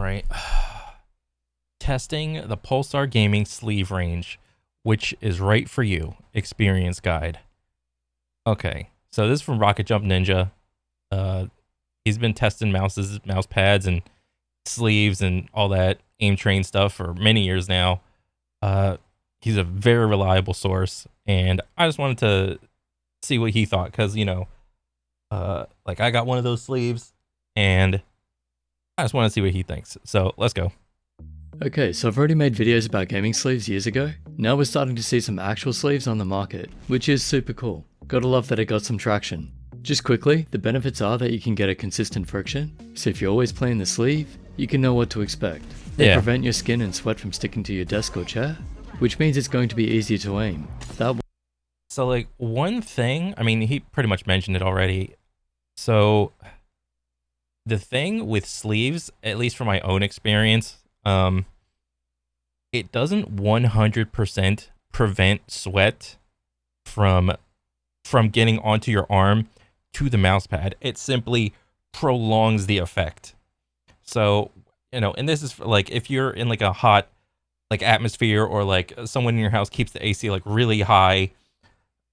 right. Testing the Pulsar Gaming Sleeve range, which is right for you. Experience guide. Okay, so this is from Rocket Jump Ninja. He's been testing mouse pads, and sleeves and all that aim train stuff for many years now. He's a very reliable source, and I just wanted to see what he thought, because like I got one of those sleeves, and I just want to see what he thinks. So let's go. Okay, so I've already made videos about gaming sleeves years ago. Now we're starting to see some actual sleeves on the market, which is super cool. Gotta love that it got some traction. Just quickly, the benefits are that you can get a consistent friction, so if you're always playing the sleeve, you can know what to expect. They prevent your skin and sweat from sticking to your desk or chair, which means it's going to be easier to aim. So like one thing, I mean, he pretty much mentioned it already. So the thing with sleeves, at least from my own experience, it doesn't 100% prevent sweat from getting onto your arm to the mouse pad. It simply prolongs the effect. So, and this is for, like, if you're in like a hot like atmosphere, or like someone in your house keeps the AC like really high,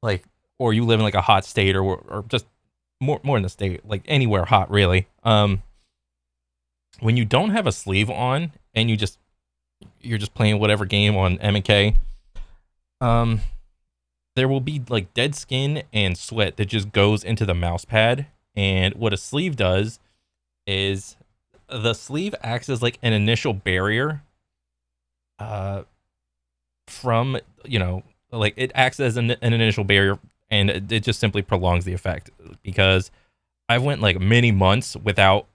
like, or you live in like a hot state, or just more in the state, like anywhere hot really. When you don't have a sleeve on and you're just playing whatever game on M&K, there will be like dead skin and sweat that just goes into the mouse pad. And what a sleeve does is the sleeve acts as like an initial barrier from, like it acts as an initial barrier, and it just simply prolongs the effect. Because I've went like many months without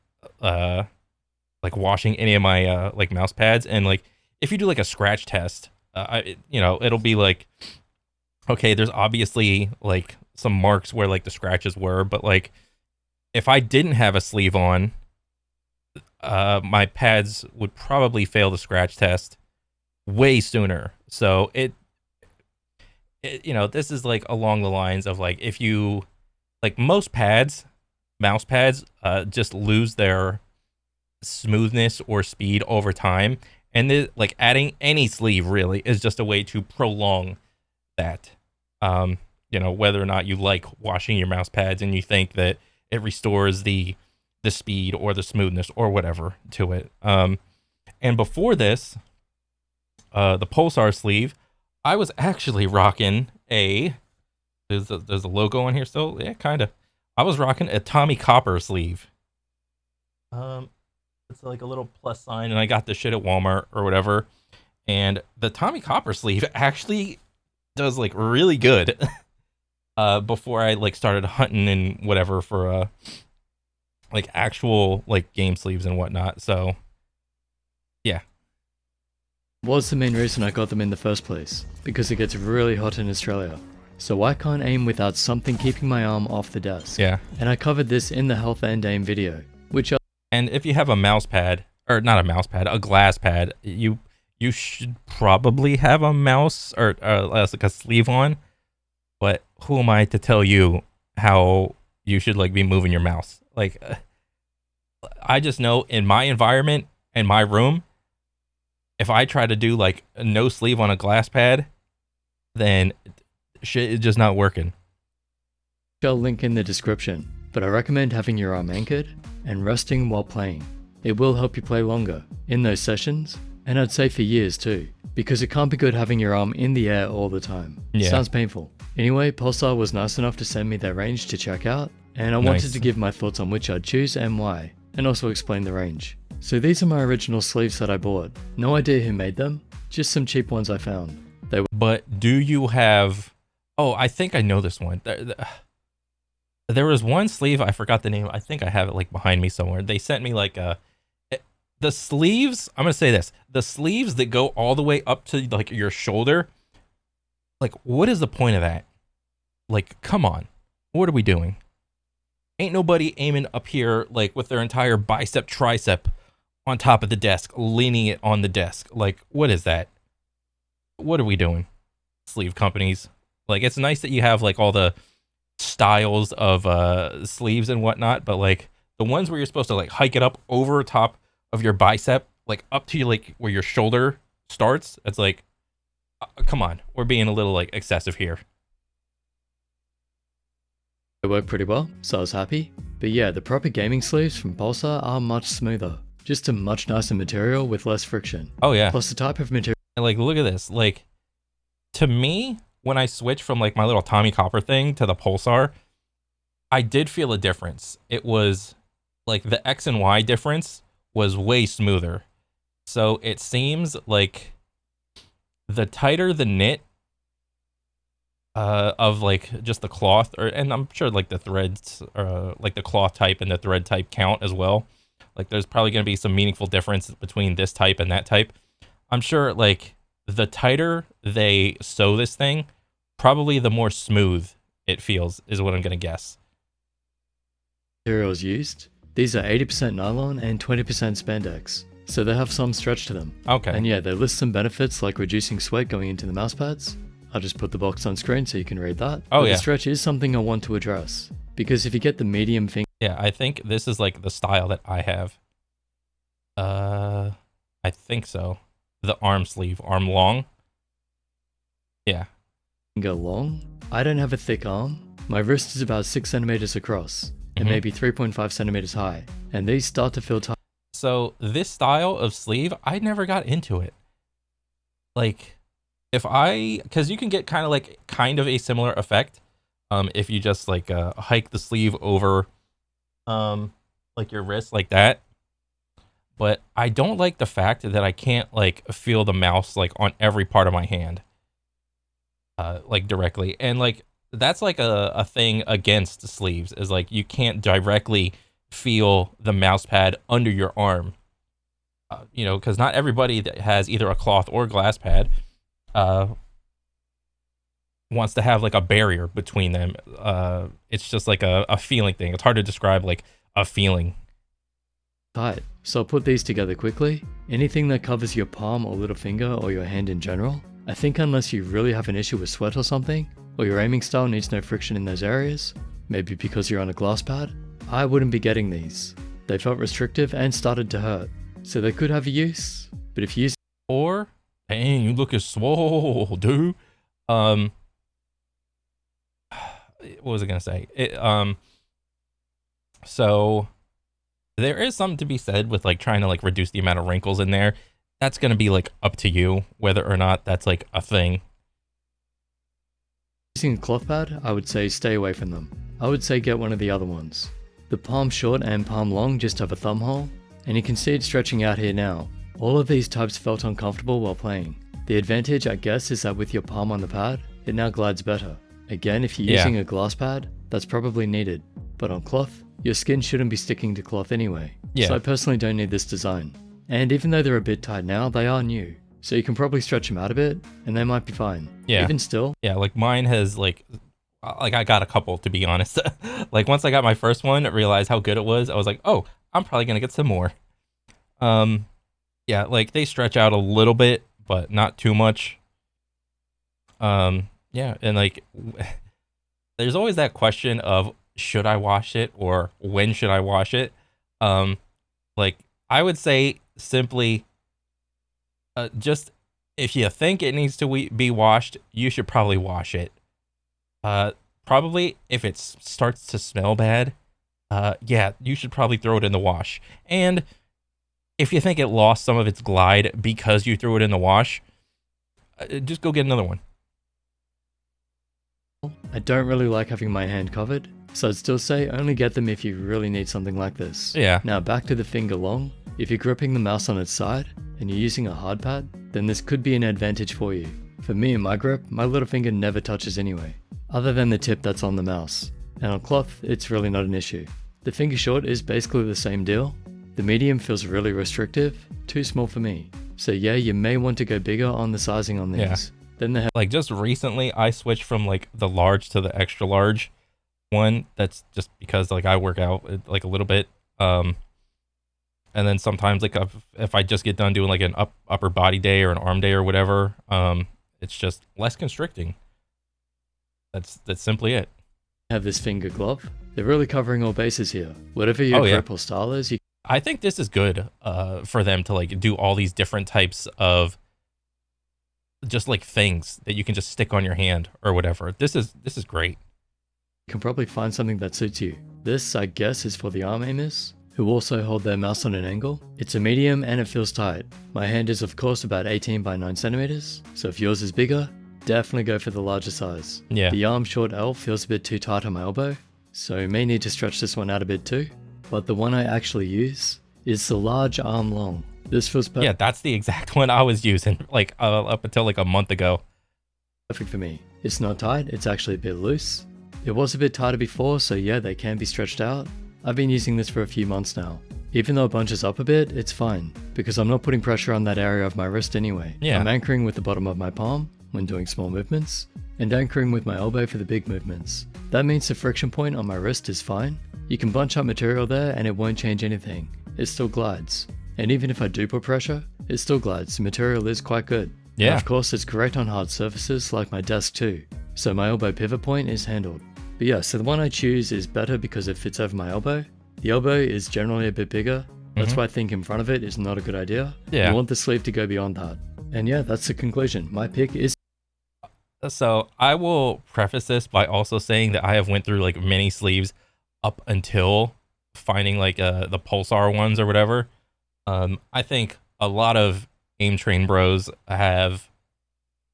like washing any of my like mouse pads, and like if you do like a scratch test, it'll be like, okay, there's obviously like some marks where like the scratches were, but like if I didn't have a sleeve on, my pads would probably fail the scratch test way sooner. So this is like along the lines of like, if you like most mouse pads just lose their smoothness or speed over time, and like adding any sleeve really is just a way to prolong that. Whether or not you like washing your mouse pads and you think that it restores the speed or the smoothness or whatever to it. And before this, the Pulsar sleeve, I was actually rocking there's a logo on here still. Yeah, kind of. I was rocking a Tommy Copper sleeve. It's like a little plus sign, and I got this shit at Walmart or whatever. And the Tommy Copper sleeve actually does like really good. Before I like started hunting and whatever for like actual like game sleeves and whatnot. So yeah. Was the main reason I got them in the first place, because it gets really hot in Australia. So I can't aim without something keeping my arm off the desk. Yeah. And I covered this in the health and aim video, and if you have a mouse pad, or not a mouse pad, a glass pad, you should probably have a mouse or like a sleeve on. But who am I to tell you how you should like be moving your mouse? Like, I just know in my environment, in my room, if I try to do like a no sleeve on a glass pad, then shit is just not working. I'll link in the description, but I recommend having your arm anchored and resting while playing. It will help you play longer in those sessions, and I'd say for years too, because it can't be good having your arm in the air all the time. Yeah. Sounds painful. Anyway, Pulsar was nice enough to send me their range to check out, and I wanted to give my thoughts on which I'd choose and why, and also explain the range. So these are my original sleeves that I bought. No idea who made them, just some cheap ones I found. But do you have... Oh, I think I know this one. There was one sleeve, I forgot the name. I think I have it like behind me somewhere. They sent me like the sleeves, I'm gonna say this, the sleeves that go all the way up to like your shoulder, like what is the point of that? Like, come on, what are we doing? Ain't nobody aiming up here like with their entire bicep tricep on top of the desk, leaning it on the desk. Like, what is that? What are we doing? Sleeve companies. Like, it's nice that you have like all the styles of sleeves and whatnot, but like the ones where you're supposed to like hike it up over top of your bicep, like up to like where your shoulder starts. It's like, come on, we're being a little like excessive here. It worked pretty well, so I was happy. But yeah, the proper gaming sleeves from Pulsar are much smoother. Just a much nicer material with less friction. Oh yeah. Plus the type of material. And like, look at this. Like, to me, when I switched from like my little Tommy Copper thing to the Pulsar, I did feel a difference. It was like the X and Y difference was way smoother. So it seems like the tighter the knit of like just the cloth, and I'm sure like the threads, like the cloth type and the thread type count as well. Like there's probably going to be some meaningful difference between this type and that type. I'm sure like the tighter they sew this thing, probably the more smooth it feels, is what I'm going to guess. Materials used. These are 80% nylon and 20% spandex, so they have some stretch to them. Okay. And yeah, they list some benefits like reducing sweat going into the mouse pads. I'll just put the box on screen so you can read that. Oh but yeah. The stretch is something I want to address, because if you get the medium finger... Yeah, I think this is like the style that I have. I think so. The arm sleeve, arm long. Yeah. Finger long. I don't have a thick arm. My wrist is about 6 centimeters across and maybe 3.5 centimeters high, and these start to feel tight. So this style of sleeve, I never got into it. Like, because you can get kind of a similar effect, if you just like hike the sleeve over, like your wrist like that. But I don't like the fact that I can't like feel the mouse like on every part of my hand, like directly, and like that's like a thing against sleeves, is like you can't directly feel the mouse pad under your arm, you know, because not everybody that has either a cloth or glass pad wants to have like a barrier between them. It's just like a feeling thing. It's hard to describe like a feeling. Tight. So I'll put these together quickly. Anything that covers your palm or little finger or your hand in general, I think unless you really have an issue with sweat or something, or your aiming style needs no friction in those areas, maybe because you're on a glass pad, I wouldn't be getting these. They felt restrictive and started to hurt, so they could have a use, but if you use... Or, dang, you look as swole, dude. What was I gonna say? So there is something to be said with like trying to like reduce the amount of wrinkles in there. That's gonna be like up to you whether or not that's like a thing. Using a cloth pad, I would say stay away from them. I would say get one of the other ones. The palm short and palm long just have a thumb hole, and you can see it stretching out here now. All of these types felt uncomfortable while playing. The advantage, I guess, is that with your palm on the pad, it now glides better. Again, if you're using a glass pad, that's probably needed. But on cloth, your skin shouldn't be sticking to cloth anyway. Yeah. So I personally don't need this design. And even though they're a bit tight now, they are new. So you can probably stretch them out a bit, and they might be fine. Yeah. Even still. Yeah, like mine has like I got a couple, to be honest. Like once I got my first one, I realized how good it was. I was like, oh, I'm probably gonna get some more. Yeah, like they stretch out a little bit, but not too much. Yeah, and like there's always that question of should I wash it or when should I wash it? Like I would say simply just if you think it needs to be washed, you should probably wash it. Probably if it starts to smell bad, yeah, you should probably throw it in the wash. And if you think it lost some of its glide because you threw it in the wash, just go get another one. I don't really like having my hand covered, so I'd still say only get them if you really need something like this. Yeah. Now back to the finger long. If you're gripping the mouse on its side and you're using a hard pad, then this could be an advantage for you. For me and my grip, my little finger never touches anyway, other than the tip that's on the mouse. And on cloth, it's really not an issue. The finger short is basically the same deal. The medium feels really restrictive, too small for me. So yeah, you may want to go bigger on the sizing on these. Yeah. Then they have like just recently I switched from like the large to the extra large one. That's just because like I work out like a little bit. And then sometimes like if I just get done doing like an upper body day or an arm day or whatever, it's just less constricting. That's simply it. Have this finger glove. They're really covering all bases here. Whatever your grip or style is, you I think this is good for them to like do all these different types of just like things that you can just stick on your hand or whatever. This is great. You can probably find something that suits you. This, I guess, is for the arm aimers, who also hold their mouse on an angle. It's a medium and it feels tight. My hand is of course about 18 by 9 centimeters, so if yours is bigger, definitely go for the larger size. Yeah. The arm short L feels a bit too tight on my elbow, so you may need to stretch this one out a bit too. But the one I actually use is the large arm long. This feels Yeah, that's the exact one I was using like up until like a month ago. perfect for me. It's not tight, it's actually a bit loose. It was a bit tighter before, so yeah, they can be stretched out. I've been using this for a few months now. Even though it bunches up a bit, it's fine, because I'm not putting pressure on that area of my wrist anyway. Yeah. I'm anchoring with the bottom of my palm when doing small movements, and anchoring with my elbow for the big movements. That means the friction point on my wrist is fine. You can bunch up material there and it won't change anything. It still glides. And even if I do put pressure, it still glides. The material is quite good. Yeah. And of course, it's great on hard surfaces like my desk too. So my elbow pivot point is handled. But yeah, so the one I choose is better because it fits over my elbow. The elbow is generally a bit bigger. That's why I think in front of it is not a good idea. Yeah. You want the sleeve to go beyond that. And yeah, that's the conclusion. My pick is... So I will preface this by also saying that I have went through like many sleeves up until finding like the Pulsar ones or whatever. I think a lot of aim train bros have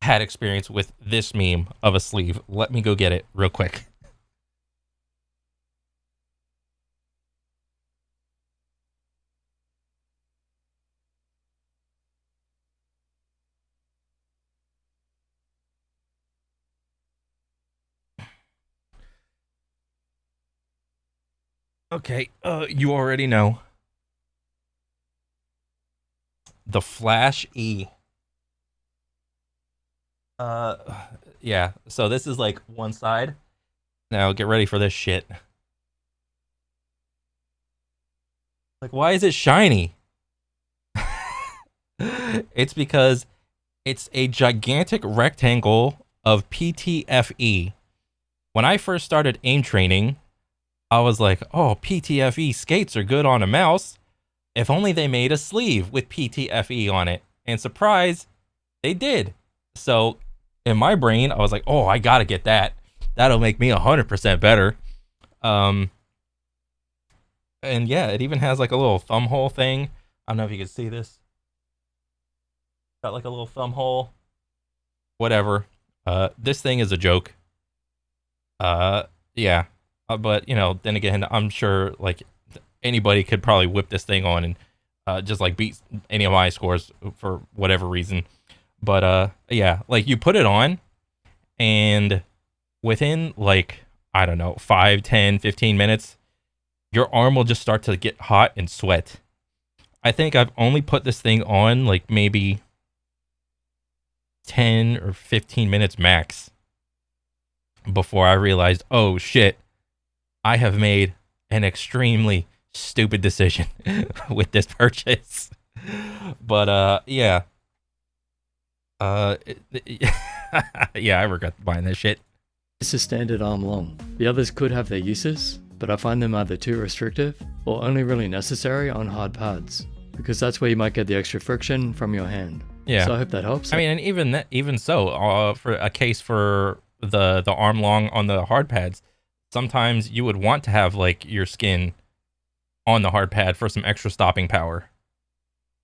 had experience with this meme of a sleeve. Let me go get it real quick. Okay, you already know. The Flash E. Yeah, so this is like one side. Now get ready for this shit. Like, why is it shiny? It's because it's a gigantic rectangle of PTFE. When I first started aim training, I was like, oh, PTFE skates are good on a mouse. If only they made a sleeve with PTFE on it. And surprise, they did. So in my brain, I was like, oh, I gotta get that. That'll make me 100% better. And yeah, it even has like a little thumb hole thing. I don't know if you can see this. Got like a little thumb hole. Whatever. This thing is a joke. Yeah. But, you know, then again, I'm sure like anybody could probably whip this thing on and just like beat any of my scores for whatever reason. But yeah, like you put it on and within like, I don't know, 5, 10, 15 minutes, your arm will just start to get hot and sweat. I think I've only put this thing on like maybe 10 or 15 minutes max before I realized, oh shit, I have made an extremely stupid decision with this purchase. But yeah. Yeah, I regret buying this shit. This is standard arm long. The others could have their uses, but I find them either too restrictive or only really necessary on hard pads, because that's where you might get the extra friction from your hand. Yeah. So I hope that helps. I mean, and even so, for a case for the arm long on the hard pads, sometimes you would want to have like your skin on the hard pad for some extra stopping power.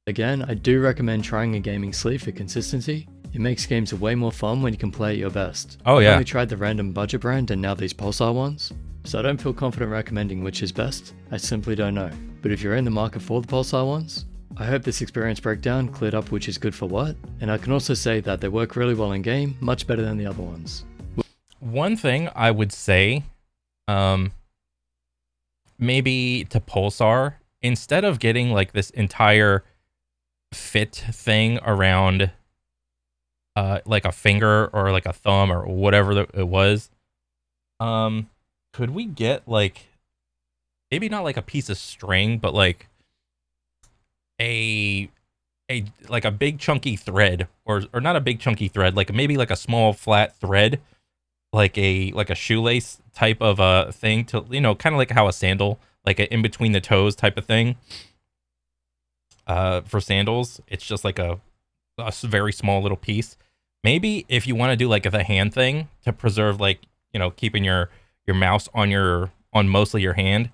Again, I do recommend trying a gaming sleeve for consistency. It makes games way more fun when you can play at your best. Oh yeah. I've only tried the random budget brand and now these Pulsar ones, so I don't feel confident recommending which is best. I simply don't know. But if you're in the market for the Pulsar ones, I hope this experience breakdown cleared up which is good for what, and I can also say that they work really well in game, much better than the other ones. One thing I would say, maybe to Pulsar, instead of getting like this entire fit thing around like a finger or like a thumb or whatever it was, could we get like maybe not like a piece of string, but like a like a big chunky thread, or not a big chunky thread, like maybe like a small flat thread, like a shoelace type of a thing, to, you know, kind of like how a sandal, like a in between the toes type of thing, for sandals. It's just like a very small little piece. Maybe if you want to do like the hand thing to preserve, like, you know, keeping your mouse on mostly your hand,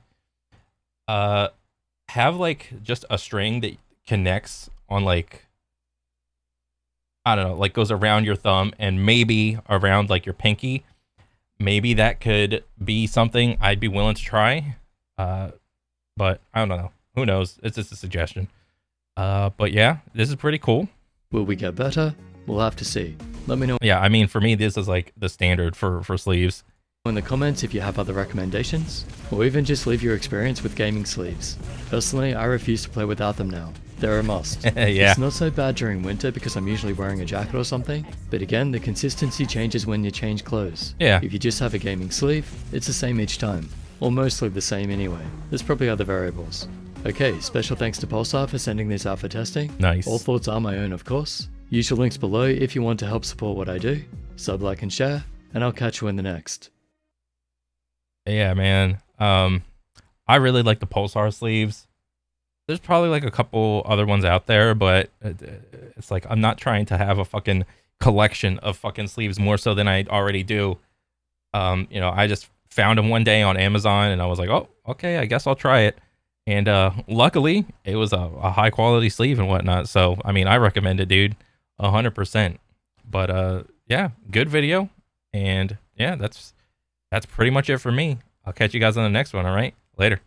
have like just a string that connects on, like, I don't know, like goes around your thumb and maybe around like your pinky. Maybe that could be something I'd be willing to try. But I don't know. Who knows? It's just a suggestion. But yeah, this is pretty cool. Will we get better? We'll have to see. Let me know Yeah, I mean, for me, this is like the standard for sleeves. in the comments if you have other recommendations, or even just leave your experience with gaming sleeves. Personally, I refuse to play without them now. They're a must. Yeah. It's not so bad during winter because I'm usually wearing a jacket or something, but again, the consistency changes when you change clothes. Yeah. If you just have a gaming sleeve, it's the same each time. Or mostly the same anyway. There's probably other variables. Okay, special thanks to Pulsar for sending this out for testing. Nice. All thoughts are my own, of course. Usual links below if you want to help support what I do. Sub, like, and share, and I'll catch you in the next. Yeah, man. I really like the Pulsar sleeves. There's probably like a couple other ones out there, but it's like I'm not trying to have a fucking collection of fucking sleeves more so than I already do. You know, I just found them one day on Amazon and I was like, oh, okay, I guess I'll try it. And luckily, it was a high quality sleeve and whatnot. So, I mean, I recommend it, dude, 100%. But yeah, good video. And yeah, that's pretty much it for me. I'll catch you guys on the next one. All right, later.